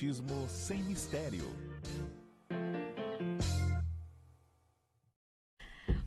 Espiritismo sem mistério.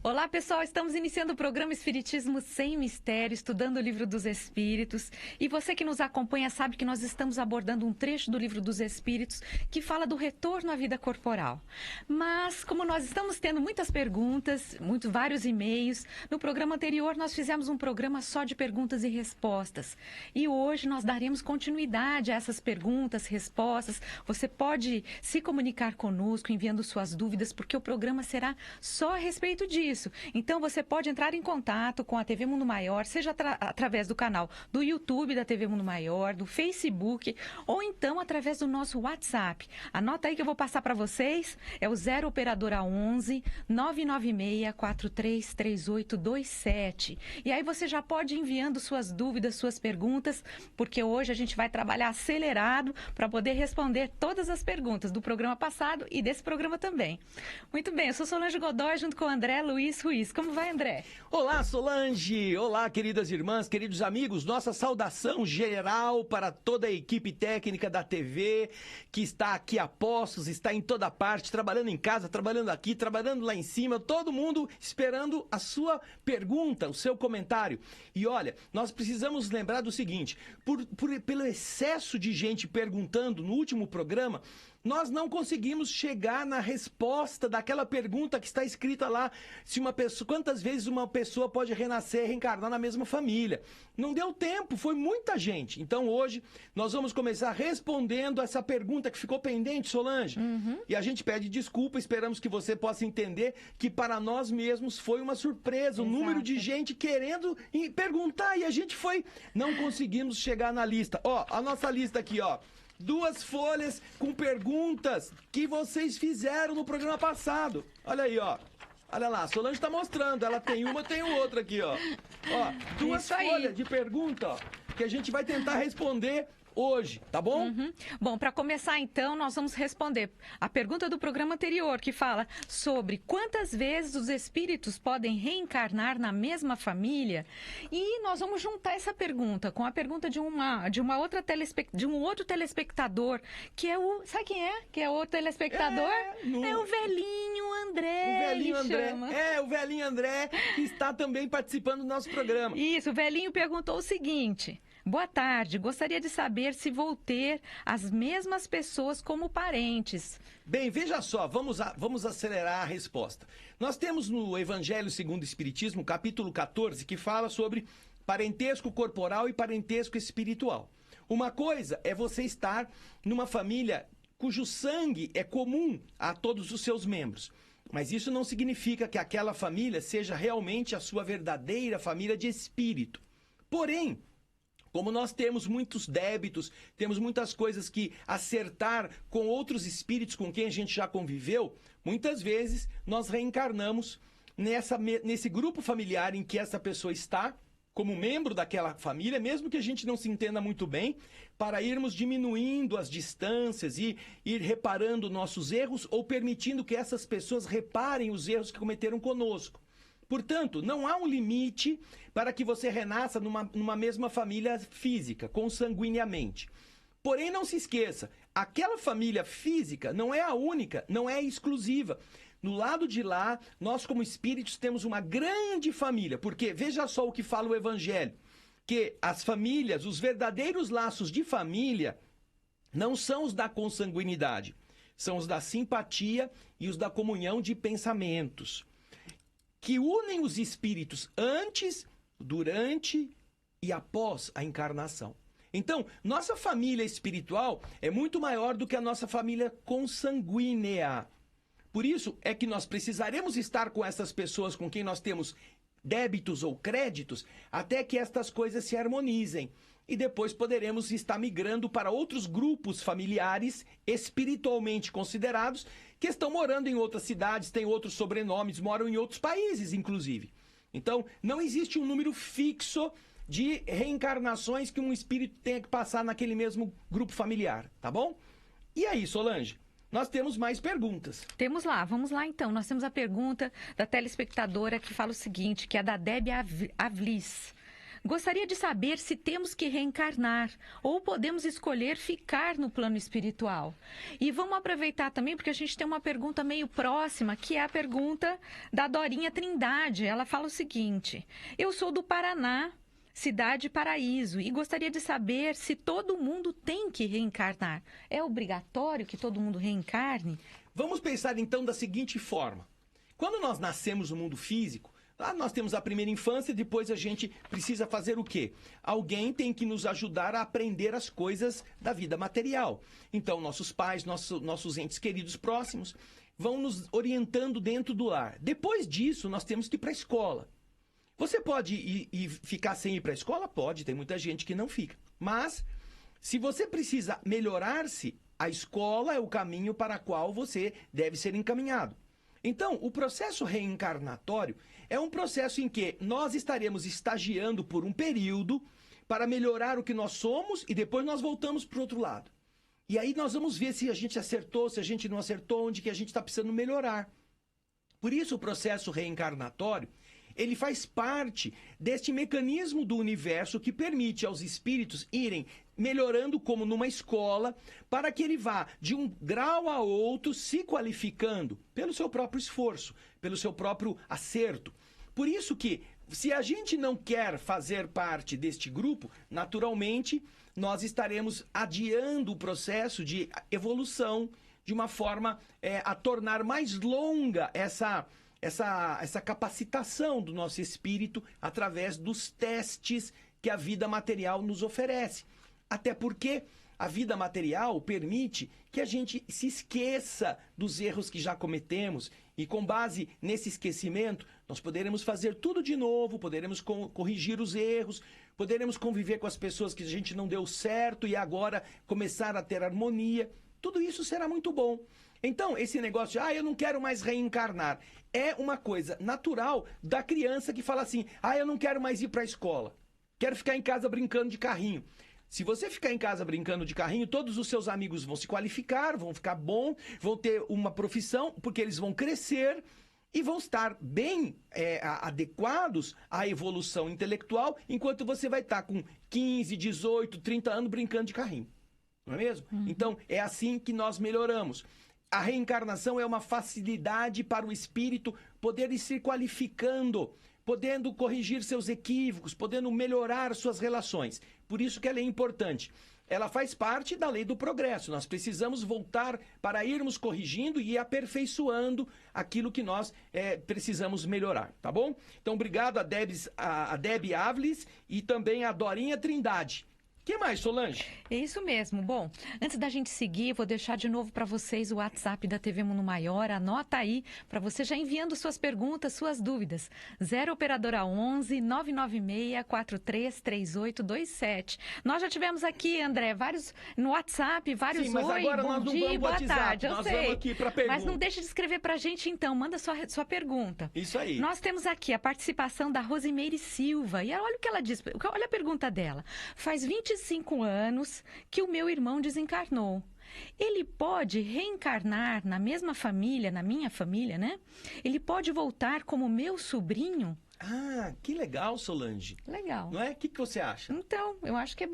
Olá pessoal, estamos iniciando o programa Espiritismo Sem Mistério, estudando o Livro dos Espíritos. E você que nos acompanha sabe que nós estamos abordando um trecho do Livro dos Espíritos que fala do retorno à vida corporal. Mas como nós estamos tendo muitas perguntas, vários e-mails, no programa anterior nós fizemos um programa só de perguntas e respostas. E hoje nós daremos continuidade a essas perguntas, respostas. Você pode se comunicar conosco enviando suas dúvidas, porque o programa será só a respeito disso. Então você pode entrar em contato com a TV Mundo Maior, seja através do canal do YouTube da TV Mundo Maior, do Facebook, ou então através do nosso WhatsApp. Anota aí que eu vou passar para vocês, é o 0 operadora 11 996 433827. E aí você já pode ir enviando suas dúvidas, suas perguntas, porque hoje a gente vai trabalhar acelerado para poder responder todas as perguntas do programa passado e desse programa também. Muito bem, eu sou Solange Godoy junto com o André Luiz Ruiz. Como vai, André? Olá, Solange! Olá, queridas irmãs, queridos amigos. Nossa saudação geral para toda a equipe técnica da TV, que está aqui a postos, está em toda parte, trabalhando em casa, trabalhando aqui, trabalhando lá em cima, todo mundo esperando a sua pergunta, o seu comentário. E olha, nós precisamos lembrar do seguinte, pelo excesso de gente perguntando no último programa, nós não conseguimos chegar na resposta daquela pergunta que está escrita lá, se uma pessoa, quantas vezes uma pessoa pode renascer e reencarnar na mesma família. Não deu tempo, foi muita gente. Então hoje nós vamos começar respondendo essa pergunta que ficou pendente, Solange. E a gente pede desculpa, esperamos que você possa entender que para nós mesmos foi uma surpresa, o número de gente querendo perguntar e a gente não conseguimos chegar na lista. Ó, a nossa lista aqui, ó. 2 folhas com perguntas que vocês fizeram no programa passado. Olha aí, ó. Olha lá, a Solange está mostrando. Ela tem uma, eu tenho outra aqui, ó. Ó, 2 folhas de pergunta, ó, que a gente vai tentar responder hoje, tá bom? Bom, para começar então, nós vamos responder a pergunta do programa anterior, que fala sobre quantas vezes os espíritos podem reencarnar na mesma família. E nós vamos juntar essa pergunta com a pergunta de um outro telespectador, que é o... Sabe quem é? Que é o telespectador? É o velhinho André. O velhinho André. O velhinho André, que está também participando do nosso programa. Isso, o velhinho perguntou o seguinte... Boa tarde, gostaria de saber se vou ter as mesmas pessoas como parentes. Bem, veja só, vamos acelerar a resposta. Nós temos no Evangelho segundo o Espiritismo, capítulo 14, que fala sobre parentesco corporal e parentesco espiritual. Uma coisa é você estar numa família cujo sangue é comum a todos os seus membros. Mas isso não significa que aquela família seja realmente a sua verdadeira família de espírito. Porém, como nós temos muitos débitos, temos muitas coisas que acertar com outros espíritos com quem a gente já conviveu, muitas vezes nós reencarnamos nesse grupo familiar em que essa pessoa está, como membro daquela família, mesmo que a gente não se entenda muito bem, para irmos diminuindo as distâncias e ir reparando nossos erros ou permitindo que essas pessoas reparem os erros que cometeram conosco. Portanto, não há um limite para que você renasça numa mesma família física, consanguineamente. Porém, não se esqueça, aquela família física não é a única, não é exclusiva. No lado de lá, nós como espíritos temos uma grande família, porque veja só o que fala o Evangelho, que as famílias, os verdadeiros laços de família, não são os da consanguinidade, são os da simpatia e os da comunhão de pensamentos, que unem os espíritos antes, durante e após a encarnação. Então, nossa família espiritual é muito maior do que a nossa família consanguínea. Por isso é que nós precisaremos estar com essas pessoas com quem nós temos débitos ou créditos até que estas coisas se harmonizem. E depois poderemos estar migrando para outros grupos familiares espiritualmente considerados que estão morando em outras cidades, têm outros sobrenomes, moram em outros países, inclusive. Então, não existe um número fixo de reencarnações que um espírito tenha que passar naquele mesmo grupo familiar, tá bom? E aí, Solange? Nós temos mais perguntas. Temos lá, vamos lá então. Nós temos a pergunta da telespectadora que fala o seguinte, que é da Débia Avlis. Gostaria de saber se temos que reencarnar ou podemos escolher ficar no plano espiritual. E vamos aproveitar também, porque a gente tem uma pergunta meio próxima, que é a pergunta da Dorinha Trindade. Ela fala o seguinte: eu sou do Paraná, cidade Paraíso, e gostaria de saber se todo mundo tem que reencarnar. É obrigatório que todo mundo reencarne? Vamos pensar então da seguinte forma. Quando nós nascemos no mundo físico, lá nós temos a primeira infância, depois a gente precisa fazer o quê? Alguém tem que nos ajudar a aprender as coisas da vida material. Então, nossos pais, nossos entes queridos próximos, vão nos orientando dentro do lar. Depois disso, nós temos que ir para a escola. Você pode ir ficar sem ir para a escola? Pode, tem muita gente que não fica. Mas, se você precisa melhorar-se, a escola é o caminho para o qual você deve ser encaminhado. Então, o processo reencarnatório é um processo em que nós estaremos estagiando por um período para melhorar o que nós somos e depois nós voltamos para o outro lado. E aí nós vamos ver se a gente acertou, se a gente não acertou, onde que a gente está precisando melhorar. Por isso, o processo reencarnatório, ele faz parte deste mecanismo do universo que permite aos espíritos irem melhorando como numa escola, para que ele vá de um grau a outro se qualificando pelo seu próprio esforço, pelo seu próprio acerto. Por isso que, se a gente não quer fazer parte deste grupo, naturalmente nós estaremos adiando o processo de evolução de uma forma a tornar mais longa essa capacitação do nosso espírito através dos testes que a vida material nos oferece. Até porque a vida material permite que a gente se esqueça dos erros que já cometemos e, com base nesse esquecimento, nós poderemos fazer tudo de novo, poderemos corrigir os erros, poderemos conviver com as pessoas que a gente não deu certo e agora começar a ter harmonia. Tudo isso será muito bom. Então, esse negócio de, eu não quero mais reencarnar, é uma coisa natural da criança que fala assim, eu não quero mais ir para a escola, quero ficar em casa brincando de carrinho. Se você ficar em casa brincando de carrinho, todos os seus amigos vão se qualificar, vão ficar bom, vão ter uma profissão, porque eles vão crescer e vão estar bem adequados à evolução intelectual, enquanto você vai estar com 15, 18, 30 anos brincando de carrinho. Não é mesmo? Então, é assim que nós melhoramos. A reencarnação é uma facilidade para o espírito poder ir se qualificando, podendo corrigir seus equívocos, podendo melhorar suas relações. Por isso que ela é importante. Ela faz parte da lei do progresso. Nós precisamos voltar para irmos corrigindo e aperfeiçoando aquilo que nós precisamos melhorar, tá bom? Então, obrigado a Debbie Áviles e também a Dorinha Trindade. O que mais, Solange? É isso mesmo. Bom, antes da gente seguir, vou deixar de novo para vocês o WhatsApp da TV Mundo Maior. Anota aí, para você já enviando suas perguntas, suas dúvidas. 0 Operadora 11 996 433827. Nós já tivemos aqui, André, vários no WhatsApp, vários Sim, mas oi, agora bom nós não dia, vamos boa WhatsApp, tarde. Eu nós sei. vamos aqui para pergunta. Mas não deixe de escrever para a gente, então. Manda sua pergunta. Isso aí. Nós temos aqui a participação da Rosimeire Silva. E olha o que ela diz. Olha a pergunta dela. Faz 25 anos que o meu irmão desencarnou. Ele pode reencarnar na mesma família, na minha família, né? Ele pode voltar como meu sobrinho? Que legal, Solange. Legal. Não é? O que você acha? Então, eu acho que é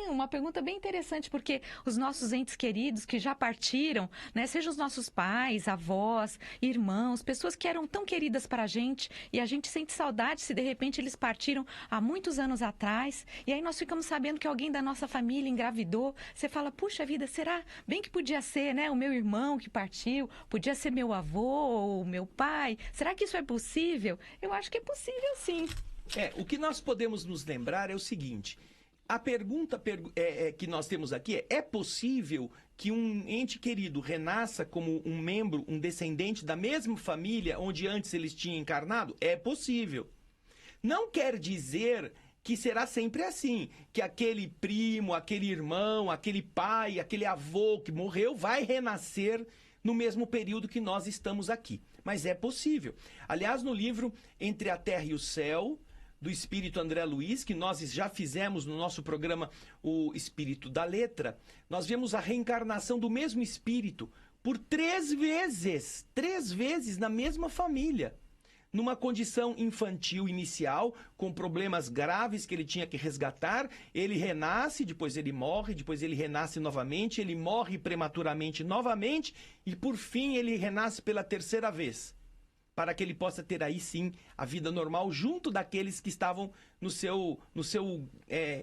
uma pergunta bem interessante, porque os nossos entes queridos que já partiram, né, sejam os nossos pais, avós, irmãos, pessoas que eram tão queridas para a gente, e a gente sente saudade se de repente eles partiram há muitos anos atrás, e aí nós ficamos sabendo que alguém da nossa família engravidou. Você fala, puxa vida, será? Bem que podia ser, né, o meu irmão que partiu, podia ser meu avô ou meu pai. Será que isso é possível? Eu acho que é possível, sim. O que nós podemos nos lembrar é o seguinte: a pergunta que nós temos aqui é possível que um ente querido renasça como um membro, um descendente da mesma família onde antes eles tinham encarnado? É possível. Não quer dizer que será sempre assim, que aquele primo, aquele irmão, aquele pai, aquele avô que morreu vai renascer no mesmo período que nós estamos aqui. Mas é possível. Aliás, no livro Entre a Terra e o Céu, do Espírito André Luiz, que nós já fizemos no nosso programa O Espírito da Letra, nós vemos a reencarnação do mesmo espírito por 3 vezes na mesma família. numa condição infantil inicial, com problemas graves que ele tinha que resgatar. Ele renasce, depois ele morre, depois ele renasce novamente, ele morre prematuramente novamente e, por fim, ele renasce pela terceira vez, para que ele possa ter aí sim a vida normal junto daqueles que estavam no seu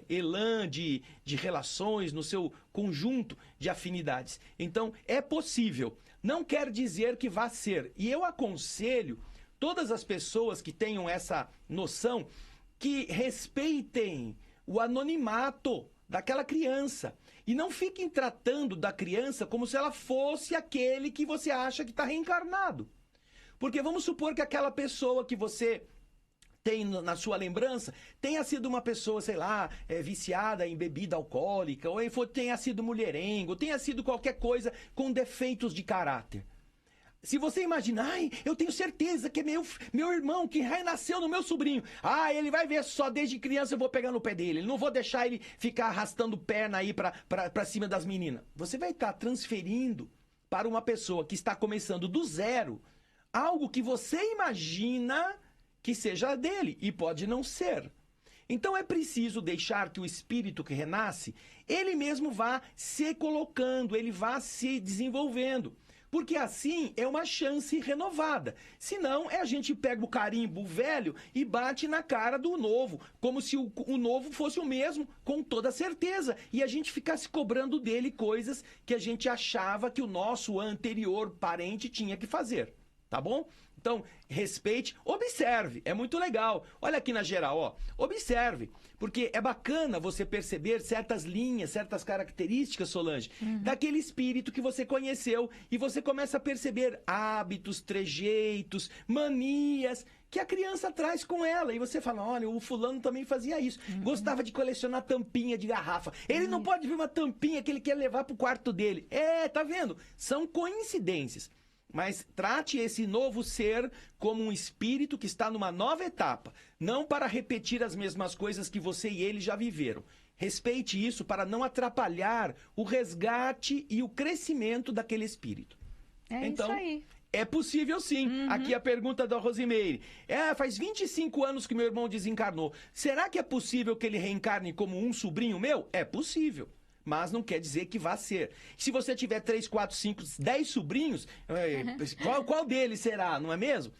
elan de relações, no seu conjunto de afinidades. Então, é possível. Não quer dizer que vá ser. E eu aconselho todas as pessoas que tenham essa noção que respeitem o anonimato daquela criança. E não fiquem tratando da criança como se ela fosse aquele que você acha que está reencarnado. Porque vamos supor que aquela pessoa que você tem na sua lembrança tenha sido uma pessoa, sei lá, viciada em bebida alcoólica, ou tenha sido mulherengo, tenha sido qualquer coisa com defeitos de caráter. Se você imaginar, eu tenho certeza que é meu irmão que renasceu no meu sobrinho. Ele vai ver só, desde criança eu vou pegar no pé dele. Não vou deixar ele ficar arrastando perna aí pra cima das meninas. Você vai estar transferindo para uma pessoa que está começando do zero algo que você imagina que seja dele e pode não ser. Então é preciso deixar que o espírito que renasce, ele mesmo vá se colocando, ele vá se desenvolvendo. Porque assim é uma chance renovada. Senão, a gente pega o carimbo velho e bate na cara do novo, como se o novo fosse o mesmo, com toda certeza. E a gente ficasse cobrando dele coisas que a gente achava que o nosso anterior parente tinha que fazer. Tá bom? Então, respeite, observe, é muito legal. Olha aqui na geral, ó, observe, porque é bacana você perceber certas linhas, certas características, Solange, daquele espírito que você conheceu, e você começa a perceber hábitos, trejeitos, manias que a criança traz com ela, e você fala, olha, o fulano também fazia isso, gostava de colecionar tampinha de garrafa, ele não pode ver uma tampinha que ele quer levar pro quarto dele. Tá vendo? São coincidências. Mas trate esse novo ser como um espírito que está numa nova etapa, não para repetir as mesmas coisas que você e ele já viveram. Respeite isso para não atrapalhar o resgate e o crescimento daquele espírito. Então, isso aí. É possível sim. Aqui a pergunta da Rosimeire. Faz 25 anos que meu irmão desencarnou. Será que é possível que ele reencarne como um sobrinho meu? É possível. Mas não quer dizer que vá ser. Se você tiver 3, 4, 5, 10 sobrinhos, qual deles será, não é mesmo?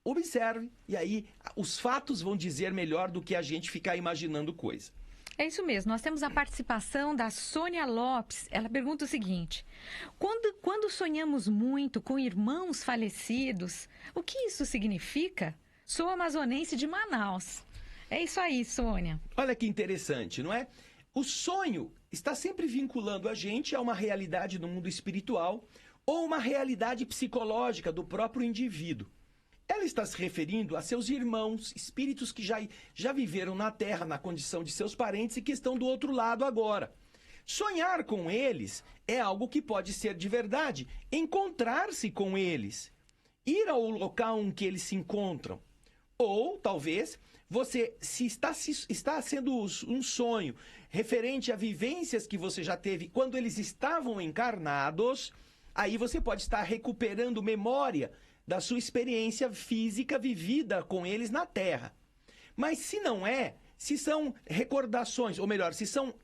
Observe, e aí os fatos vão dizer melhor do que a gente ficar imaginando coisa. É isso mesmo. Nós temos a participação da Sônia Lopes. Ela pergunta o seguinte: quando sonhamos muito com irmãos falecidos, o que isso significa? Sou amazonense de Manaus. É isso aí, Sônia. Olha que interessante, não é? O sonho está sempre vinculando a gente a uma realidade no mundo espiritual ou uma realidade psicológica do próprio indivíduo. Ela está se referindo a seus irmãos, espíritos que já viveram na Terra, na condição de seus parentes e que estão do outro lado agora. Sonhar com eles é algo que pode ser de verdade. Encontrar-se com eles, ir ao local em que eles se encontram. Ou, talvez, se está sendo um sonho referente a vivências que você já teve quando eles estavam encarnados, aí você pode estar recuperando memória da sua experiência física vivida com eles na Terra. Mas se não se são recordações, ou melhor, se são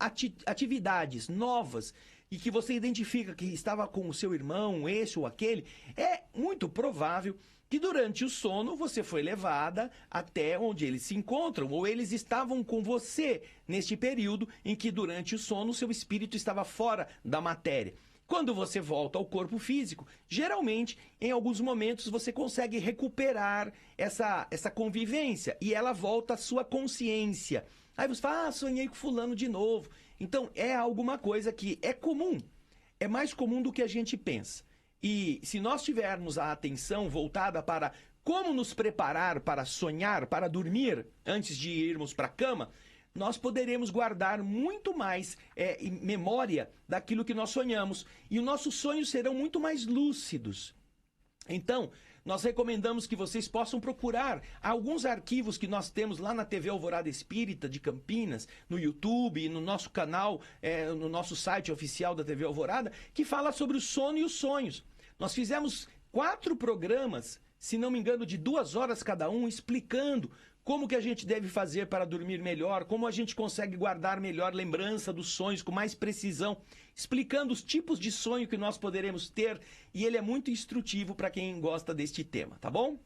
atividades novas e que você identifica que estava com o seu irmão, esse ou aquele, é muito provável que durante o sono você foi levada até onde eles se encontram, ou eles estavam com você neste período em que durante o sono o seu espírito estava fora da matéria. Quando você volta ao corpo físico, geralmente, em alguns momentos, você consegue recuperar essa convivência e ela volta à sua consciência. Aí você fala, sonhei com fulano de novo. Então, é alguma coisa que é comum, é mais comum do que a gente pensa. E se nós tivermos a atenção voltada para como nos preparar para sonhar, para dormir, antes de irmos para a cama, nós poderemos guardar muito mais memória daquilo que nós sonhamos. E os nossos sonhos serão muito mais lúcidos. Então, nós recomendamos que vocês possam procurar alguns arquivos que nós temos lá na TV Alvorada Espírita de Campinas, no YouTube e no nosso canal, no nosso site oficial da TV Alvorada, que fala sobre o sono e os sonhos. Nós fizemos 4 programas se não me engano, de 2 horas cada um, explicando como que a gente deve fazer para dormir melhor, como a gente consegue guardar melhor lembrança dos sonhos com mais precisão, explicando os tipos de sonho que nós poderemos ter, e ele é muito instrutivo para quem gosta deste tema, tá bom?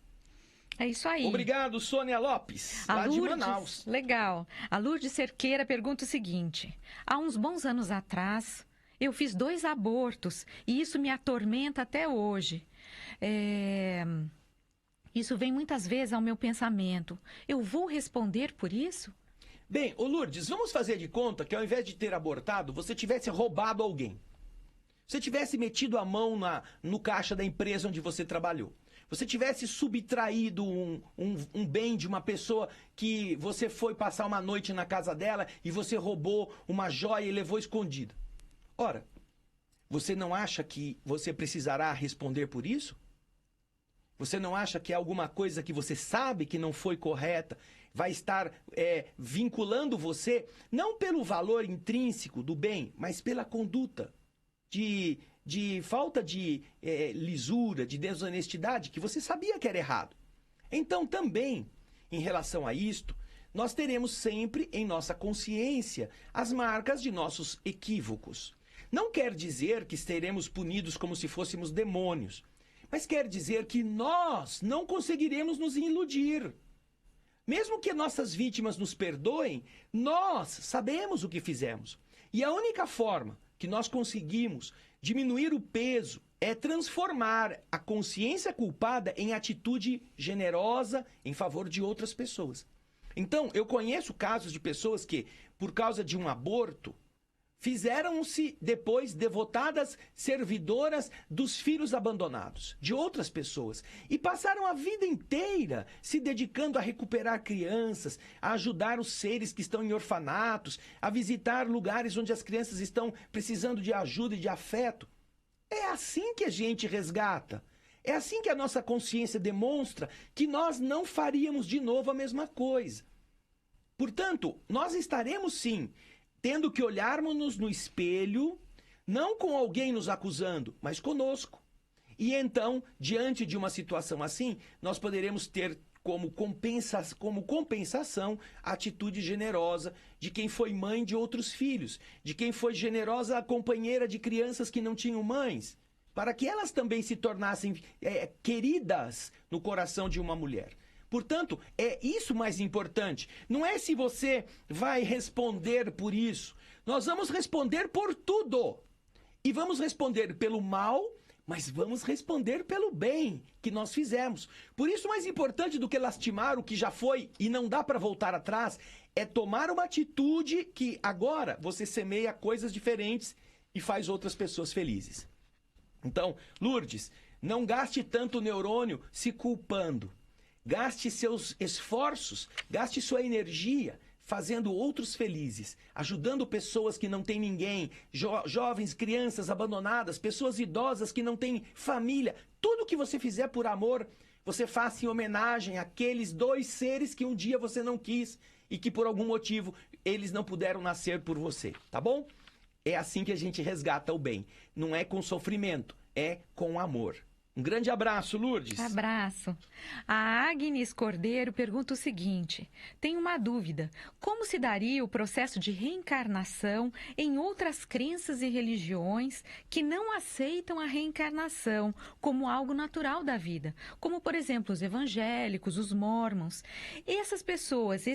É isso aí. Obrigado, Sônia Lopes, lá de Manaus. Legal. A Lourdes Cerqueira pergunta o seguinte: há uns bons anos atrás, eu fiz 2 abortos e isso me atormenta até hoje. Isso vem muitas vezes ao meu pensamento. Eu vou responder por isso? Bem, ô Lourdes, vamos fazer de conta que ao invés de ter abortado, você tivesse roubado alguém. Você tivesse metido a mão no caixa da empresa onde você trabalhou. Você tivesse subtraído um bem de uma pessoa que você foi passar uma noite na casa dela e você roubou uma joia e levou escondida. Ora, você não acha que você precisará responder por isso? Você não acha que é alguma coisa que você sabe que não foi correta vai estar vinculando você, não pelo valor intrínseco do bem, mas pela conduta de falta de lisura, de desonestidade, que você sabia que era errado? Então, também, em relação a isto, nós teremos sempre em nossa consciência as marcas de nossos equívocos. Não quer dizer que seremos punidos como se fôssemos demônios, mas quer dizer que nós não conseguiremos nos iludir. Mesmo que nossas vítimas nos perdoem, nós sabemos o que fizemos. E a única forma que nós conseguimos diminuir o peso é transformar a consciência culpada em atitude generosa em favor de outras pessoas. Então, eu conheço casos de pessoas que, por causa de um aborto, fizeram-se depois devotadas servidoras dos filhos abandonados, de outras pessoas, e passaram a vida inteira se dedicando a recuperar crianças, a ajudar os seres que estão em orfanatos, a visitar lugares onde as crianças estão precisando de ajuda e de afeto. É assim que a gente resgata. É assim que a nossa consciência demonstra que nós não faríamos de novo a mesma coisa. Portanto, nós estaremos sim tendo que olharmos-nos no espelho, não com alguém nos acusando, mas conosco. E então, diante de uma situação assim, nós poderemos ter como compensação a atitude generosa de quem foi mãe de outros filhos, de quem foi generosa companheira de crianças que não tinham mães, para que elas também se tornassem queridas no coração de uma mulher. Portanto, é isso mais importante. Não é se você vai responder por isso. Nós vamos responder por tudo. E vamos responder pelo mal, mas vamos responder pelo bem que nós fizemos. Por isso, mais importante do que lastimar o que já foi e não dá para voltar atrás, é tomar uma atitude que agora você semeia coisas diferentes e faz outras pessoas felizes. Então, Lourdes, não gaste tanto neurônio se culpando. Gaste seus esforços, gaste sua energia fazendo outros felizes, ajudando pessoas que não têm ninguém, jovens, crianças abandonadas, pessoas idosas que não têm família. Tudo que você fizer por amor, você faça em homenagem àqueles 2 seres que um dia você não quis e que por algum motivo eles não puderam nascer por você, tá bom? É assim que a gente resgata o bem. Não é com sofrimento, é com amor. Um grande abraço, Lourdes. Abraço. A Agnes Cordeiro pergunta o seguinte: tem uma dúvida. Como se daria o processo de reencarnação em outras crenças e religiões que não aceitam a reencarnação como algo natural da vida? Como, por exemplo, os evangélicos, os mórmons. E essas pessoas,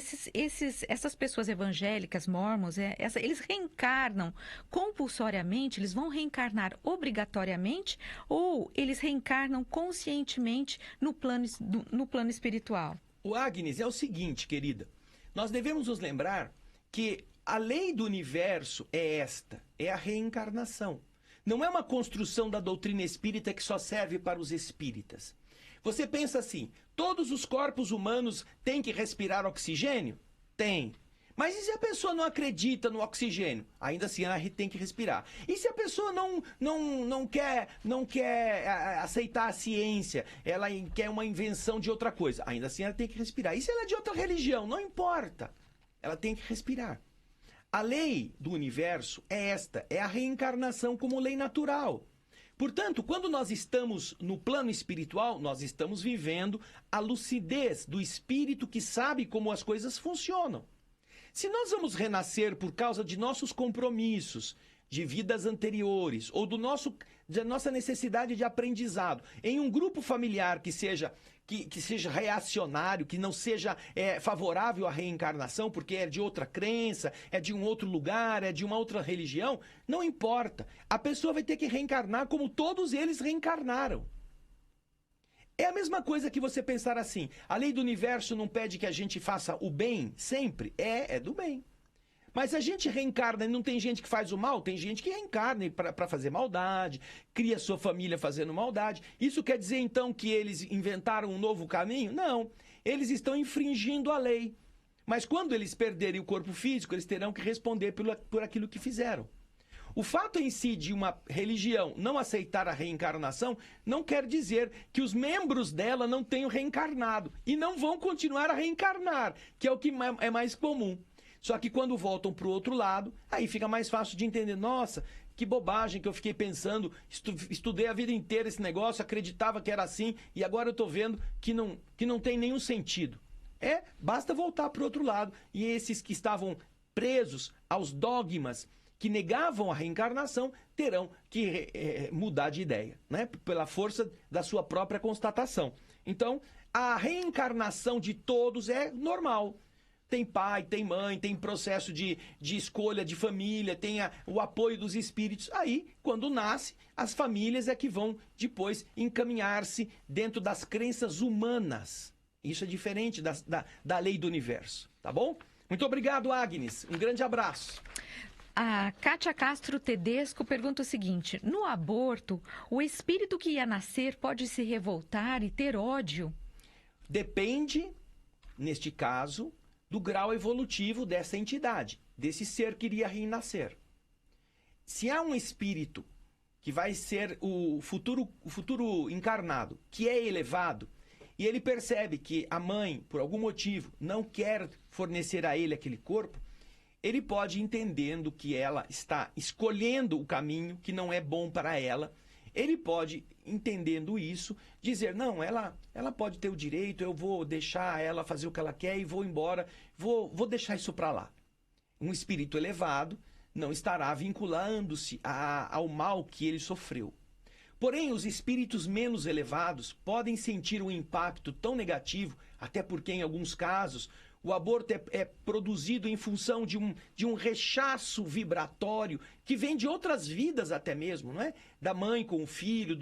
essas pessoas evangélicas, mórmons, eles reencarnam compulsoriamente? Eles vão reencarnar obrigatoriamente? Ou eles reencarnam conscientemente no plano espiritual? O Agnes, é o seguinte, querida. Nós devemos nos lembrar que a lei do universo é esta, é a reencarnação. Não é uma construção da doutrina espírita que só serve para os espíritas. Você pensa assim, todos os corpos humanos têm que respirar oxigênio? Tem. Mas e se a pessoa não acredita no oxigênio? Ainda assim ela tem que respirar. E se a pessoa não quer aceitar a ciência, ela quer uma invenção de outra coisa? Ainda assim ela tem que respirar. E se ela é de outra religião? Não importa. Ela tem que respirar. A lei do universo é esta, é a reencarnação como lei natural. Portanto, quando nós estamos no plano espiritual, nós estamos vivendo a lucidez do espírito que sabe como as coisas funcionam. Se nós vamos renascer por causa de nossos compromissos, de vidas anteriores, ou da nossa necessidade de aprendizado, em um grupo familiar que seja reacionário, que não seja favorável à reencarnação, porque é de outra crença, é de um outro lugar, é de uma outra religião, não importa. A pessoa vai ter que reencarnar como todos eles reencarnaram. É a mesma coisa que você pensar assim, a lei do universo não pede que a gente faça o bem sempre? É do bem. Mas a gente reencarna e não tem gente que faz o mal? Tem gente que reencarna para fazer maldade, cria sua família fazendo maldade. Isso quer dizer então que eles inventaram um novo caminho? Não. Eles estão infringindo a lei. Mas quando eles perderem o corpo físico, eles terão que responder por aquilo que fizeram. O fato em si de uma religião não aceitar a reencarnação não quer dizer que os membros dela não tenham reencarnado e não vão continuar a reencarnar, que é o que é mais comum. Só que quando voltam para o outro lado, aí fica mais fácil de entender. Nossa, que bobagem que eu fiquei pensando, estudei a vida inteira esse negócio, acreditava que era assim e agora eu estou vendo que não tem nenhum sentido. Basta voltar para o outro lado. E esses que estavam presos aos dogmas que negavam a reencarnação, terão que mudar de ideia, né? Pela força da sua própria constatação. Então, a reencarnação de todos é normal. Tem pai, tem mãe, tem processo de escolha de família, tem o apoio dos espíritos. Aí, quando nasce, as famílias é que vão depois encaminhar-se dentro das crenças humanas. Isso é diferente da lei do universo, tá bom? Muito obrigado, Agnes. Um grande abraço. A Kátia Castro Tedesco pergunta o seguinte: no aborto, o espírito que ia nascer pode se revoltar e ter ódio? Depende, neste caso, do grau evolutivo dessa entidade, desse ser que iria renascer. Se há um espírito que vai ser o futuro encarnado, que é elevado, e ele percebe que a mãe, por algum motivo, não quer fornecer a ele aquele corpo, ele pode, entendendo que ela está escolhendo o caminho que não é bom para ela, ele pode, entendendo isso, dizer, não, ela pode ter o direito, eu vou deixar ela fazer o que ela quer e vou embora, vou deixar isso para lá. Um espírito elevado não estará vinculando-se ao mal que ele sofreu. Porém, os espíritos menos elevados podem sentir um impacto tão negativo, até porque, em alguns casos, o aborto é produzido em função de um rechaço vibratório que vem de outras vidas até mesmo, não é? Da mãe com o filho,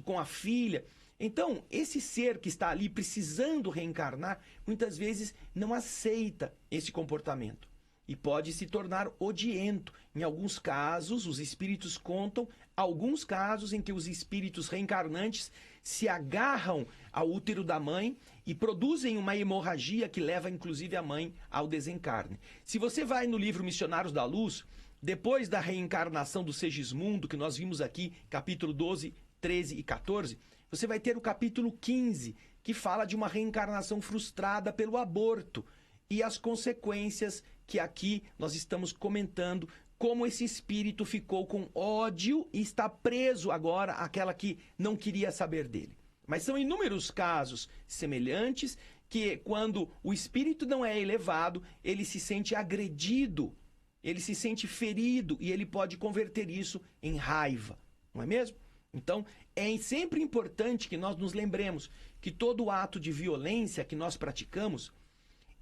com a filha. Então, esse ser que está ali precisando reencarnar, muitas vezes não aceita esse comportamento e pode se tornar odiento. Em alguns casos, os espíritos contam alguns casos em que os espíritos reencarnantes se agarram ao útero da mãe e produzem uma hemorragia que leva, inclusive, a mãe ao desencarne. Se você vai no livro Missionários da Luz, depois da reencarnação do Segismundo, que nós vimos aqui, capítulo 12, 13 e 14, você vai ter o capítulo 15, que fala de uma reencarnação frustrada pelo aborto e as consequências que aqui nós estamos comentando, como esse espírito ficou com ódio e está preso agora àquela que não queria saber dele. Mas são inúmeros casos semelhantes que, quando o espírito não é elevado, ele se sente agredido, ele se sente ferido e ele pode converter isso em raiva, não é mesmo? Então, é sempre importante que nós nos lembremos que todo ato de violência que nós praticamos,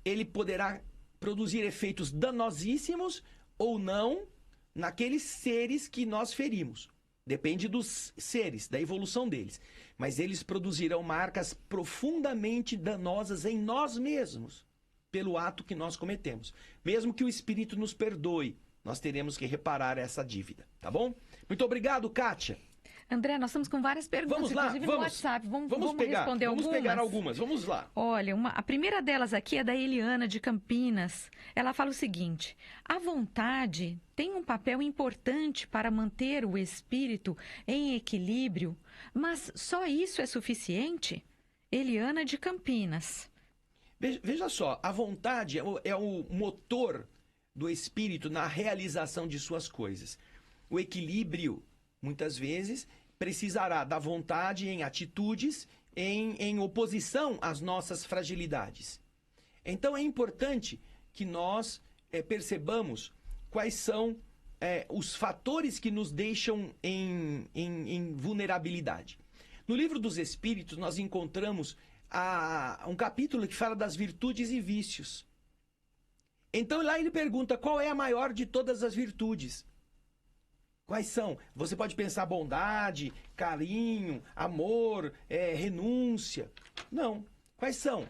ele poderá produzir efeitos danosíssimos ou não naqueles seres que nós ferimos. Depende dos seres, da evolução deles. Mas eles produzirão marcas profundamente danosas em nós mesmos, pelo ato que nós cometemos. Mesmo que o Espírito nos perdoe, nós teremos que reparar essa dívida, tá bom? Muito obrigado, Kátia. André, nós estamos com várias perguntas, Vamos lá, inclusive no WhatsApp. Vamos responder algumas? Vamos pegar algumas, vamos lá. Olha, a primeira delas aqui é da Eliana, de Campinas. Ela fala o seguinte: a vontade tem um papel importante para manter o espírito em equilíbrio, mas só isso é suficiente? Eliana, de Campinas. Veja só, a vontade é o motor do espírito na realização de suas coisas. O equilíbrio, muitas vezes, precisará da vontade em atitudes, em oposição às nossas fragilidades. Então é importante que nós percebamos quais são os fatores que nos deixam em vulnerabilidade. No Livro dos Espíritos, nós encontramos um capítulo que fala das virtudes e vícios. Então lá ele pergunta qual é a maior de todas as virtudes. Quais são? Você pode pensar bondade, carinho, amor, renúncia. Não. Quais são?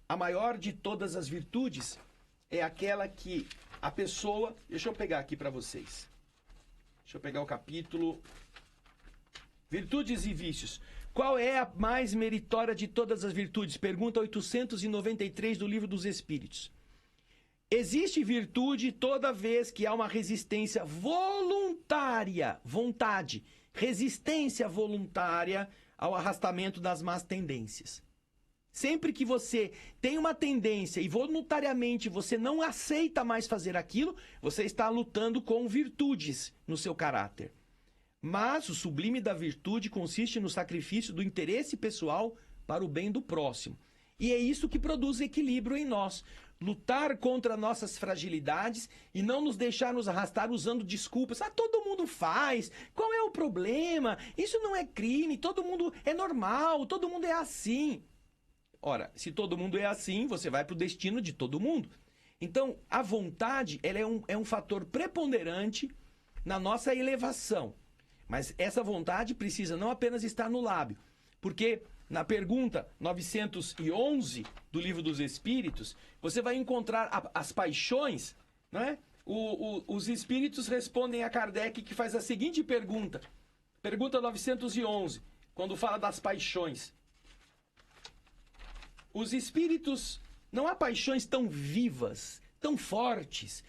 A maior de todas as virtudes é aquela que a pessoa... Deixa eu pegar aqui para vocês. Deixa eu pegar o capítulo... Virtudes e vícios. Qual é a mais meritória de todas as virtudes? Pergunta 893 do Livro dos Espíritos. Existe virtude toda vez que há uma resistência voluntária, vontade, resistência voluntária ao arrastamento das más tendências. Sempre que você tem uma tendência e voluntariamente você não aceita mais fazer aquilo, você está lutando com virtudes no seu caráter. Mas o sublime da virtude consiste no sacrifício do interesse pessoal para o bem do próximo. E é isso que produz equilíbrio em nós. Lutar contra nossas fragilidades e não nos deixar nos arrastar usando desculpas. Todo mundo faz. Qual é o problema? Isso não é crime. Todo mundo é normal. Todo mundo é assim. Ora, se todo mundo é assim, você vai para o destino de todo mundo. Então, a vontade ela é um fator preponderante na nossa elevação. Mas essa vontade precisa não apenas estar no lábio. Porque na pergunta 911 do Livro dos Espíritos, você vai encontrar as paixões, não é? Os espíritos respondem a Kardec, que faz a seguinte pergunta. Pergunta 911, quando fala das paixões. Os espíritos, não há paixões tão vivas, tão fortes,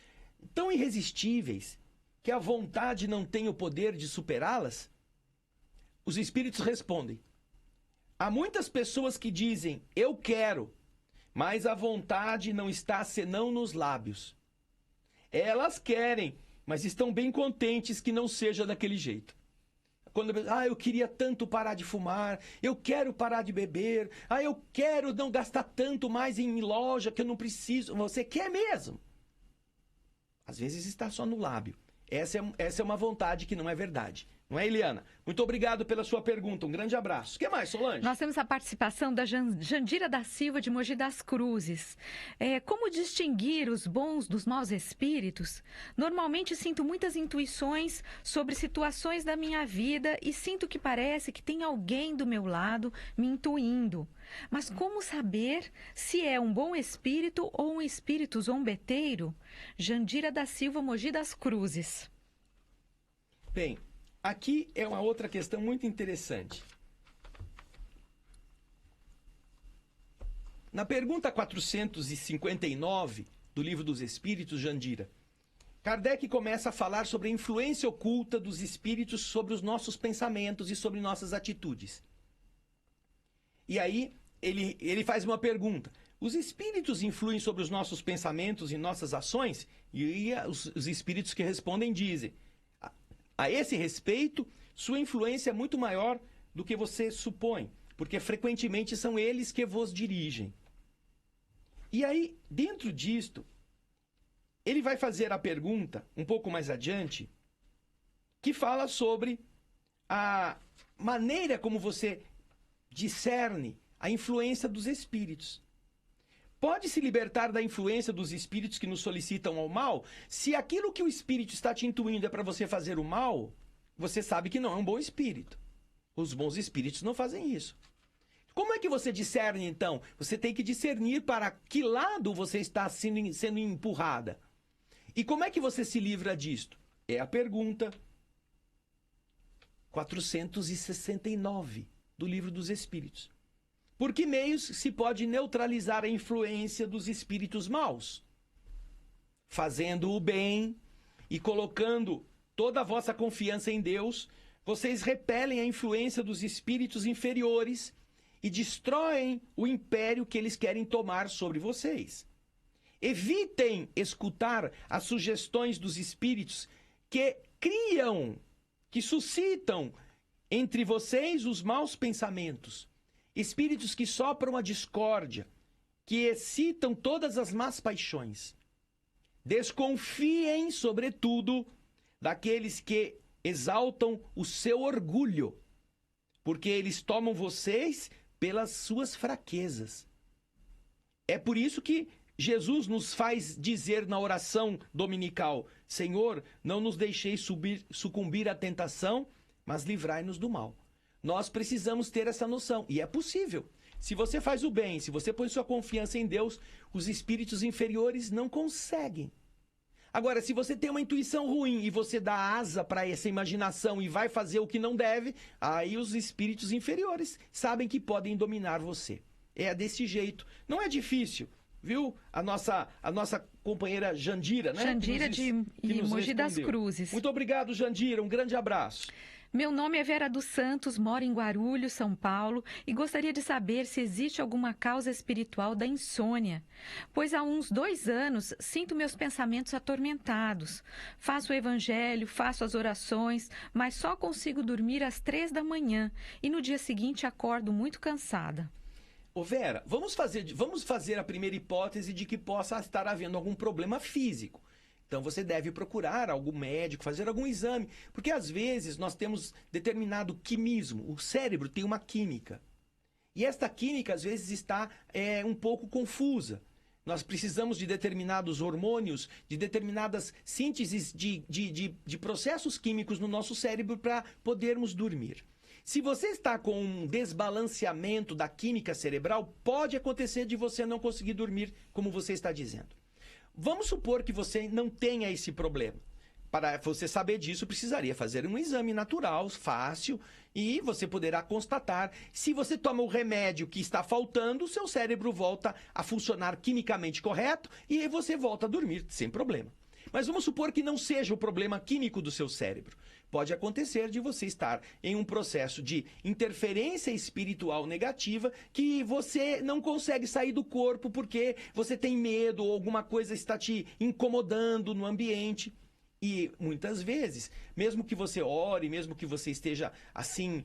tão irresistíveis, que a vontade não tem o poder de superá-las? Os espíritos respondem. Há muitas pessoas que dizem, eu quero, mas a vontade não está senão nos lábios. Elas querem, mas estão bem contentes que não seja daquele jeito. Quando eu queria tanto parar de fumar, eu quero parar de beber, eu quero não gastar tanto mais em loja que eu não preciso. Você quer mesmo? Às vezes está só no lábio. Essa é uma vontade que não é verdade. Não é, Eliana? Muito obrigado pela sua pergunta. Um grande abraço. O que mais, Solange? Nós temos a participação da Jandira da Silva, de Mogi das Cruzes. Como distinguir os bons dos maus espíritos? Normalmente sinto muitas intuições sobre situações da minha vida e sinto que parece que tem alguém do meu lado me intuindo. Mas como saber se é um bom espírito ou um espírito zombeteiro? Jandira da Silva, Mogi das Cruzes. Bem, aqui é uma outra questão muito interessante. Na pergunta 459 do Livro dos Espíritos, Jandira, Kardec começa a falar sobre a influência oculta dos espíritos sobre os nossos pensamentos e sobre nossas atitudes. E aí, ele faz uma pergunta. Os espíritos influem sobre os nossos pensamentos e nossas ações? E os espíritos que respondem dizem, a esse respeito, sua influência é muito maior do que você supõe, porque frequentemente são eles que vos dirigem. E aí, dentro disto, ele vai fazer a pergunta, um pouco mais adiante, que fala sobre a maneira como você discerne a influência dos espíritos. Pode se libertar da influência dos espíritos que nos solicitam ao mal? Se aquilo que o espírito está te intuindo é para você fazer o mal, você sabe que não é um bom espírito. Os bons espíritos não fazem isso. Como é que você discerne, então? Você tem que discernir para que lado você está sendo empurrada. E como é que você se livra disto? É a pergunta 469 do Livro dos Espíritos. Por que meios se pode neutralizar a influência dos espíritos maus? Fazendo o bem e colocando toda a vossa confiança em Deus, vocês repelem a influência dos espíritos inferiores e destroem o império que eles querem tomar sobre vocês. Evitem escutar as sugestões dos espíritos que criam, que suscitam entre vocês os maus pensamentos, espíritos que sopram a discórdia, que excitam todas as más paixões. Desconfiem, sobretudo, daqueles que exaltam o seu orgulho, porque eles tomam vocês pelas suas fraquezas. É por isso que Jesus nos faz dizer na oração dominical: Senhor, não nos deixeis sucumbir à tentação, mas livrai-nos do mal. Nós precisamos ter essa noção, e é possível. Se você faz o bem, se você põe sua confiança em Deus, os espíritos inferiores não conseguem. Agora, se você tem uma intuição ruim e você dá asa para essa imaginação e vai fazer o que não deve, aí os espíritos inferiores sabem que podem dominar você. É desse jeito. Não é difícil, viu? A nossa companheira Jandira, né? Jandira de Mogi das Cruzes. Muito obrigado, Jandira. Um grande abraço. Meu nome é Vera dos Santos, moro em Guarulhos, São Paulo, e gostaria de saber se existe alguma causa espiritual da insônia, pois há uns 2 anos sinto meus pensamentos atormentados. Faço o evangelho, faço as orações, mas só consigo dormir às 3 da manhã e no dia seguinte acordo muito cansada. Ô Vera, vamos fazer a primeira hipótese de que possa estar havendo algum problema físico. Então você deve procurar algum médico, fazer algum exame, porque às vezes nós temos determinado quimismo, o cérebro tem uma química. E esta química às vezes está um pouco confusa. Nós precisamos de determinados hormônios, de determinadas sínteses de processos químicos no nosso cérebro para podermos dormir. Se você está com um desbalanceamento da química cerebral, pode acontecer de você não conseguir dormir, como você está dizendo. Vamos supor que você não tenha esse problema. Para você saber disso, precisaria fazer um exame natural, fácil, e você poderá constatar. Se você toma o remédio que está faltando, o seu cérebro volta a funcionar quimicamente correto e aí você volta a dormir sem problema. Mas vamos supor que não seja o problema químico do seu cérebro. Pode acontecer de você estar em um processo de interferência espiritual negativa que você não consegue sair do corpo porque você tem medo ou alguma coisa está te incomodando no ambiente. E muitas vezes, mesmo que você ore, mesmo que você esteja assim,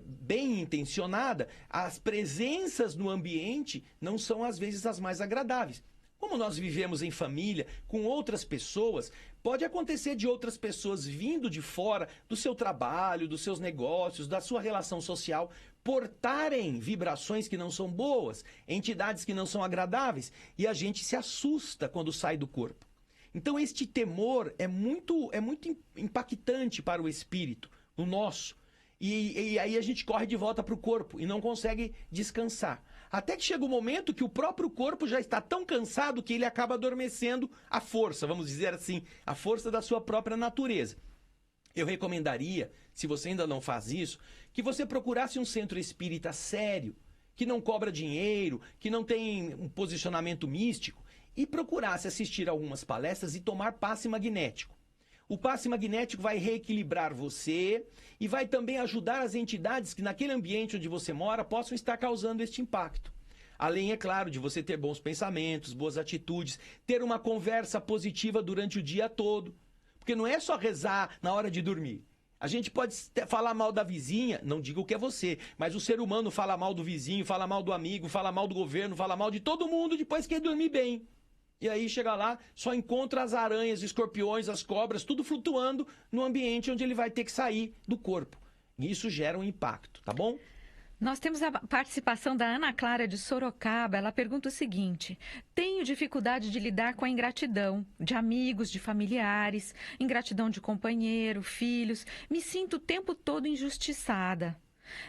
bem intencionada, as presenças no ambiente não são às vezes as mais agradáveis. Como nós vivemos em família, com outras pessoas, pode acontecer de outras pessoas vindo de fora do seu trabalho, dos seus negócios, da sua relação social, portarem vibrações que não são boas, entidades que não são agradáveis, e a gente se assusta quando sai do corpo. Então este temor é muito impactante para o espírito, o nosso. E aí a gente corre de volta para o corpo e não consegue descansar. Até que chega um momento que o próprio corpo já está tão cansado que ele acaba adormecendo a força, vamos dizer assim, a força da sua própria natureza. Eu recomendaria, se você ainda não faz isso, que você procurasse um centro espírita sério, que não cobra dinheiro, que não tem um posicionamento místico, e procurasse assistir algumas palestras e tomar passe magnético. O passe magnético vai reequilibrar você e vai também ajudar as entidades que naquele ambiente onde você mora possam estar causando este impacto. Além, é claro, de você ter bons pensamentos, boas atitudes, ter uma conversa positiva durante o dia todo. Porque não é só rezar na hora de dormir. A gente pode falar mal da vizinha, não digo que é você, mas o ser humano fala mal do vizinho, fala mal do amigo, fala mal do governo, fala mal de todo mundo depois que dormir bem. E aí chega lá, só encontra as aranhas, escorpiões, as cobras, tudo flutuando no ambiente onde ele vai ter que sair do corpo. E isso gera um impacto, tá bom? Nós temos a participação da Ana Clara de Sorocaba. Ela pergunta o seguinte: tenho dificuldade de lidar com a ingratidão de amigos, de familiares, ingratidão de companheiro, filhos. Me sinto o tempo todo injustiçada.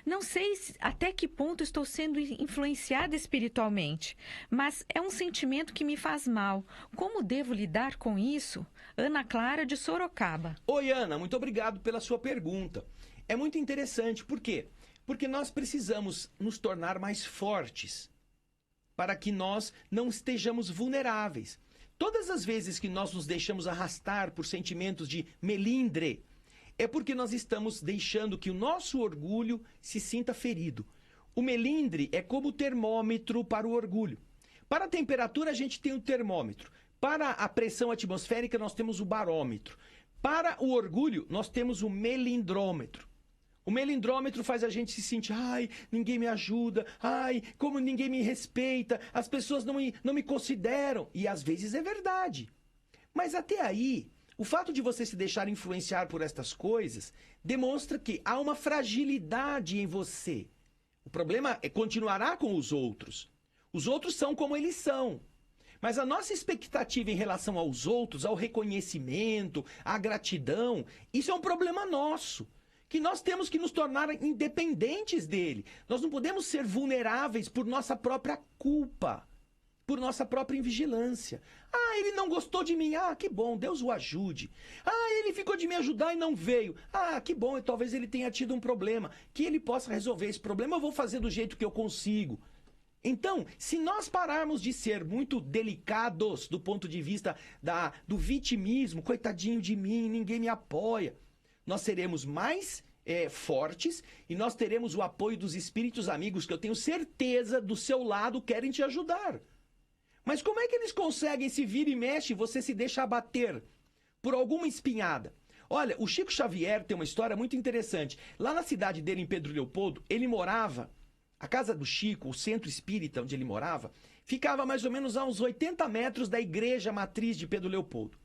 Não sei até que ponto estou sendo influenciada espiritualmente, mas é um sentimento que me faz mal. Como devo lidar com isso? Ana Clara de Sorocaba. Oi, Ana, muito obrigado pela sua pergunta. É muito interessante, por quê? Porque nós precisamos nos tornar mais fortes para que nós não estejamos vulneráveis. Todas as vezes que nós nos deixamos arrastar por sentimentos de melindre, é porque nós estamos deixando que o nosso orgulho se sinta ferido. O melindre é como o termômetro para o orgulho. Para a temperatura, a gente tem o termômetro. Para a pressão atmosférica, nós temos o barômetro. Para o orgulho, nós temos o melindrômetro. O melindrômetro faz a gente se sentir, ai, ninguém me ajuda, ai, como ninguém me respeita, as pessoas não me consideram. E às vezes é verdade. Mas até aí, o fato de você se deixar influenciar por estas coisas demonstra que há uma fragilidade em você. O problema continuará com os outros. Os outros são como eles são. Mas a nossa expectativa em relação aos outros, ao reconhecimento, à gratidão, isso é um problema nosso. Que nós temos que nos tornar independentes dele. Nós não podemos ser vulneráveis por nossa própria culpa, por nossa própria invigilância. Ah, ele não gostou de mim. Ah, que bom, Deus o ajude. Ah, ele ficou de me ajudar e não veio. Ah, que bom, talvez ele tenha tido um problema. Que ele possa resolver esse problema, eu vou fazer do jeito que eu consigo. Então, se nós pararmos de ser muito delicados do ponto de vista do vitimismo, coitadinho de mim, ninguém me apoia, nós seremos mais fortes e nós teremos o apoio dos espíritos amigos que eu tenho certeza do seu lado querem te ajudar. Mas como é que eles conseguem se vira e mexe e você se deixa abater por alguma espinhada? Olha, o Chico Xavier tem uma história muito interessante. Lá na cidade dele, em Pedro Leopoldo, ele morava, a casa do Chico, o centro espírita onde ele morava, ficava mais ou menos a uns 80 metros da igreja matriz de Pedro Leopoldo.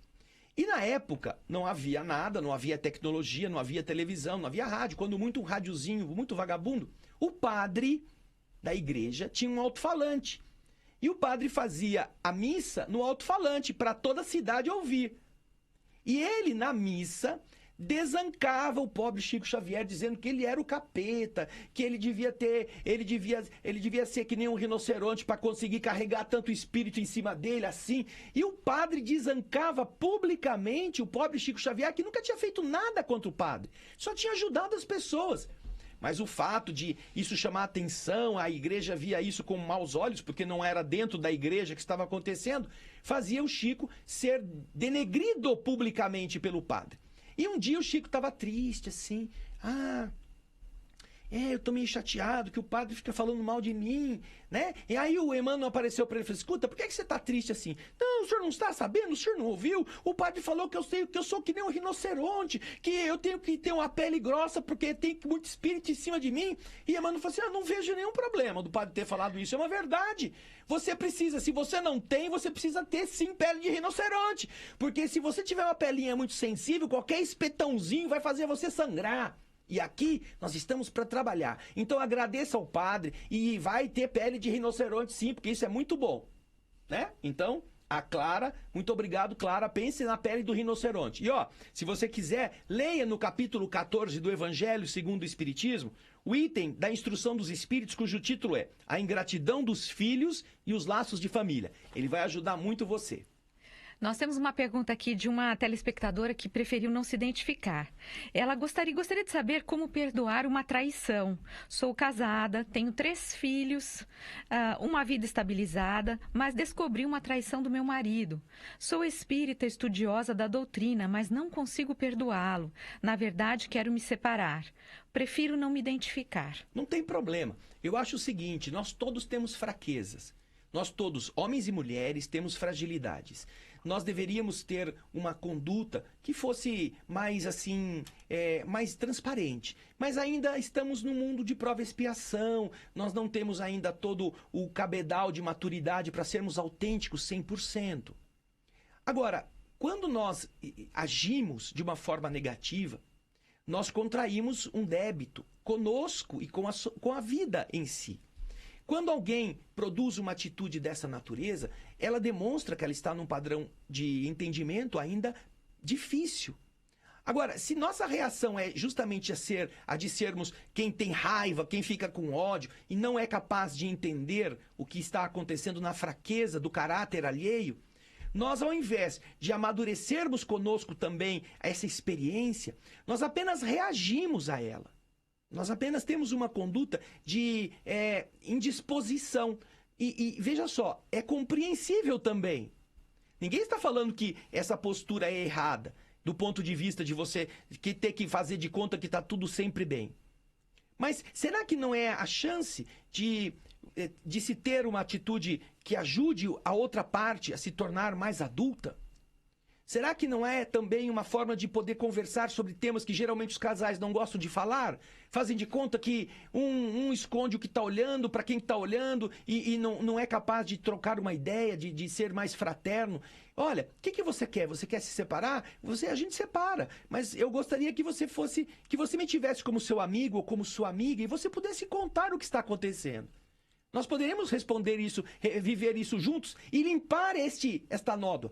E na época não havia nada, não havia tecnologia, não havia televisão, não havia rádio, quando muito um rádiozinho, muito vagabundo. O padre da igreja tinha um alto-falante. E o padre fazia a missa no alto-falante para toda a cidade ouvir. E ele, na missa, desancava o pobre Chico Xavier, dizendo que ele era o capeta, que ele devia ser que nem um rinoceronte para conseguir carregar tanto espírito em cima dele, assim. E o padre desancava publicamente o pobre Chico Xavier, que nunca tinha feito nada contra o padre, só tinha ajudado as pessoas. Mas o fato de isso chamar atenção, a igreja via isso com maus olhos, porque não era dentro da igreja que estava acontecendo, fazia o Chico ser denegrido publicamente pelo padre. E um dia o Chico estava triste, assim. Eu tô meio chateado que o padre fica falando mal de mim, né? E aí o Emmanuel apareceu para ele e falou, escuta, por que você tá triste assim? Não, o senhor não está sabendo? O senhor não ouviu? O padre falou que eu sou que nem um rinoceronte, que eu tenho que ter uma pele grossa porque tem muito espírito em cima de mim. E Emmanuel falou assim, não vejo nenhum problema do padre ter falado isso, é uma verdade. Você precisa, se você não tem, você precisa ter sim pele de rinoceronte. Porque se você tiver uma pelinha muito sensível, qualquer espetãozinho vai fazer você sangrar. E aqui nós estamos para trabalhar. Então agradeça ao padre e vai ter pele de rinoceronte sim, porque isso é muito bom, né? Então, a Clara, muito obrigado, Clara, pense na pele do rinoceronte. E ó, se você quiser, leia no capítulo 14 do Evangelho segundo o Espiritismo, o item da instrução dos espíritos, cujo título é A Ingratidão dos Filhos e os Laços de Família. Ele vai ajudar muito você. Nós temos uma pergunta aqui de uma telespectadora que preferiu não se identificar. Ela gostaria de saber como perdoar uma traição. Sou casada, tenho 3 filhos, uma vida estabilizada, mas descobri uma traição do meu marido. Sou espírita estudiosa da doutrina, mas não consigo perdoá-lo. Na verdade, quero me separar. Prefiro não me identificar. Não tem problema. Eu acho o seguinte, nós todos temos fraquezas. Nós todos, homens e mulheres, temos fragilidades. Nós deveríamos ter uma conduta que fosse mais assim, mais transparente. Mas ainda estamos num mundo de prova e expiação, nós não temos ainda todo o cabedal de maturidade para sermos autênticos 100%. Agora, quando nós agimos de uma forma negativa, nós contraímos um débito conosco e com a vida em si. Quando alguém produz uma atitude dessa natureza, ela demonstra que ela está num padrão de entendimento ainda difícil. Agora, se nossa reação é justamente a de sermos quem tem raiva, quem fica com ódio e não é capaz de entender o que está acontecendo na fraqueza do caráter alheio, nós, ao invés de amadurecermos conosco também essa experiência, nós apenas reagimos a ela. Nós apenas temos uma conduta de indisposição. E veja só, é compreensível também. Ninguém está falando que essa postura é errada, do ponto de vista de você ter que fazer de conta que está tudo sempre bem. Mas será que não é a chance de se ter uma atitude que ajude a outra parte a se tornar mais adulta? Será que não é também uma forma de poder conversar sobre temas que geralmente os casais não gostam de falar? Fazem de conta que um esconde o que está olhando para quem está olhando e não é capaz de trocar uma ideia, de ser mais fraterno. Olha, o que você quer? Você quer se separar? A gente separa. Mas eu gostaria que você me tivesse como seu amigo ou como sua amiga e você pudesse contar o que está acontecendo. Nós poderíamos responder isso, viver isso juntos e limpar esta nódoa.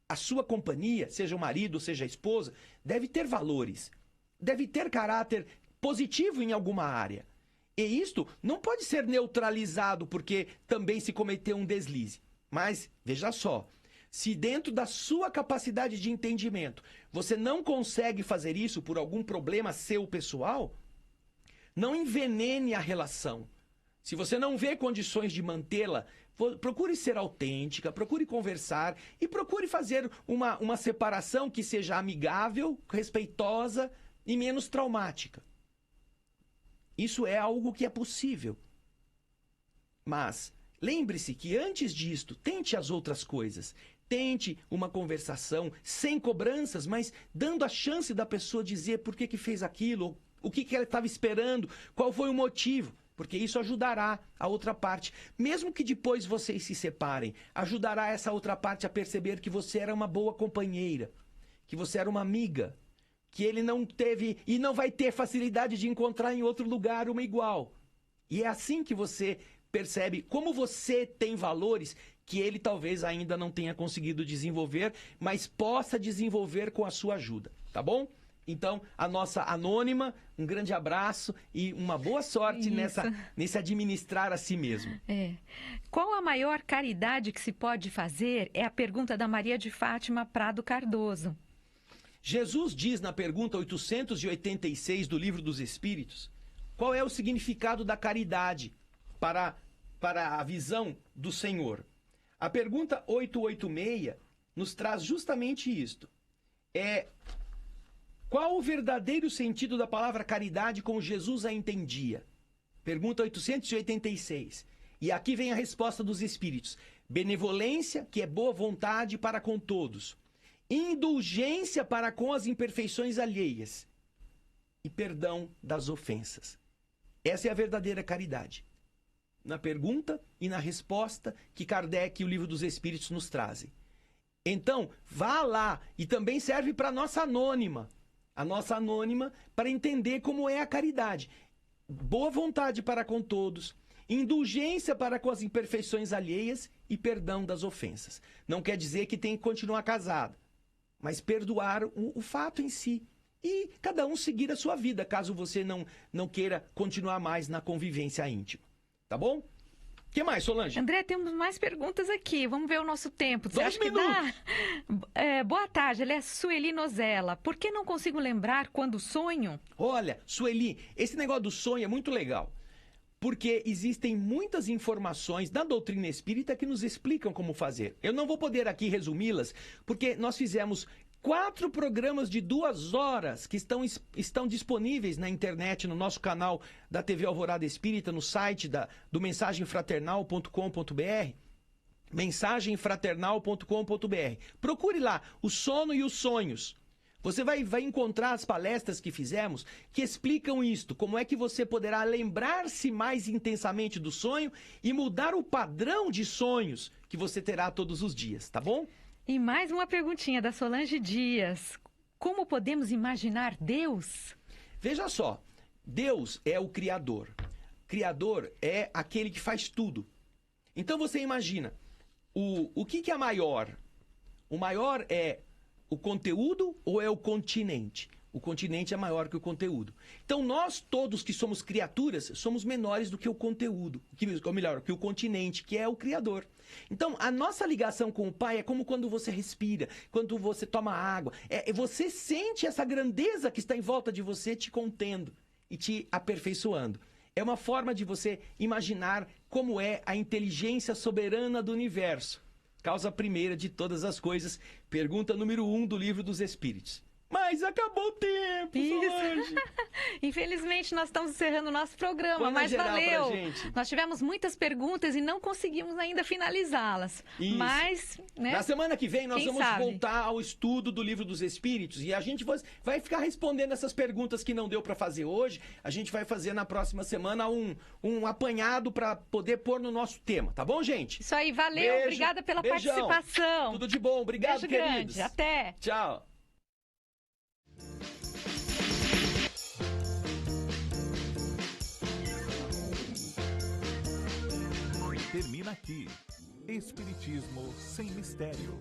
A sua companhia, seja o marido, seja a esposa, deve ter valores, deve ter caráter positivo em alguma área. E isto não pode ser neutralizado porque também se cometeu um deslize. Mas, veja só, se dentro da sua capacidade de entendimento você não consegue fazer isso por algum problema seu pessoal, não envenene a relação. Se você não vê condições de mantê-la, procure ser autêntica, procure conversar e procure fazer uma separação que seja amigável, respeitosa e menos traumática. Isso é algo que é possível. Mas lembre-se que antes disto, tente as outras coisas. Tente uma conversação sem cobranças, mas dando a chance da pessoa dizer por que fez aquilo, o que ela estava esperando, qual foi o motivo. Porque isso ajudará a outra parte. Mesmo que depois vocês se separem, ajudará essa outra parte a perceber que você era uma boa companheira, que você era uma amiga, que ele não teve e não vai ter facilidade de encontrar em outro lugar uma igual. E é assim que você percebe como você tem valores que ele talvez ainda não tenha conseguido desenvolver, mas possa desenvolver com a sua ajuda, tá bom? Então, a nossa anônima, um grande abraço e uma boa sorte nesse administrar a si mesmo. Qual a maior caridade que se pode fazer? É a pergunta da Maria de Fátima Prado Cardoso. Jesus diz na pergunta 886 do Livro dos Espíritos, qual é o significado da caridade para a visão do Senhor? A pergunta 886 nos traz justamente isto. Qual o verdadeiro sentido da palavra caridade como Jesus a entendia? Pergunta 886. E aqui vem a resposta dos Espíritos. Benevolência, que é boa vontade para com todos. Indulgência para com as imperfeições alheias. E perdão das ofensas. Essa é a verdadeira caridade. Na pergunta e na resposta que Kardec e o Livro dos Espíritos nos trazem. Então, vá lá. E também serve para a nossa anônima. A nossa anônima para entender como é a caridade. Boa vontade para com todos, indulgência para com as imperfeições alheias e perdão das ofensas. Não quer dizer que tem que continuar casado, mas perdoar o fato em si. E cada um seguir a sua vida, caso você não queira continuar mais na convivência íntima. Tá bom? O que mais, Solange? André, temos mais perguntas aqui. Vamos ver o nosso tempo. Você 2 acha minutos. Que dá? Boa tarde, ela é Sueli Nozella. Por que não consigo lembrar quando sonho? Olha, Sueli, esse negócio do sonho é muito legal. Porque existem muitas informações da doutrina espírita que nos explicam como fazer. Eu não vou poder aqui resumi-las, porque nós fizemos 4 programas de 2 horas que estão disponíveis na internet, no nosso canal da TV Alvorada Espírita, no site do mensagemfraternal.com.br, mensagemfraternal.com.br. Procure lá, o sono e os sonhos. Você vai encontrar as palestras que fizemos que explicam isto, como é que você poderá lembrar-se mais intensamente do sonho e mudar o padrão de sonhos que você terá todos os dias, tá bom? E mais uma perguntinha da Solange Dias. Como podemos imaginar Deus? Veja só, Deus é o Criador. Criador é aquele que faz tudo. Então você imagina, o que é maior? O maior é o conteúdo ou é o continente? O continente é maior que o conteúdo. Então nós todos que somos criaturas somos menores do que o conteúdo, ou melhor, que o continente, que é o Criador. Então a nossa ligação com o Pai é como quando você respira, quando você toma água. Você sente essa grandeza que está em volta de você te contendo e te aperfeiçoando. É uma forma de você imaginar como é a inteligência soberana do universo. Causa primeira de todas as coisas. Pergunta número 1 do Livro dos Espíritos. Mas Mas acabou o tempo, Isso. Solange. Infelizmente, nós estamos encerrando o nosso programa, Põe na mas geral valeu. pra gente. Nós tivemos muitas perguntas e não conseguimos ainda finalizá-las. Isso. Mas, né? Na semana que vem, nós Quem vamos sabe? voltar ao estudo do Livro dos Espíritos e a gente vai ficar respondendo essas perguntas que não deu para fazer hoje. A gente vai fazer na próxima semana um apanhado para poder pôr no nosso tema, tá bom, gente? Isso aí, valeu. Beijo, Obrigada pela beijão. participação. Tudo de bom. Obrigado, Beijo queridos. grande. Até. Tchau. Termina aqui. Espiritismo sem mistério.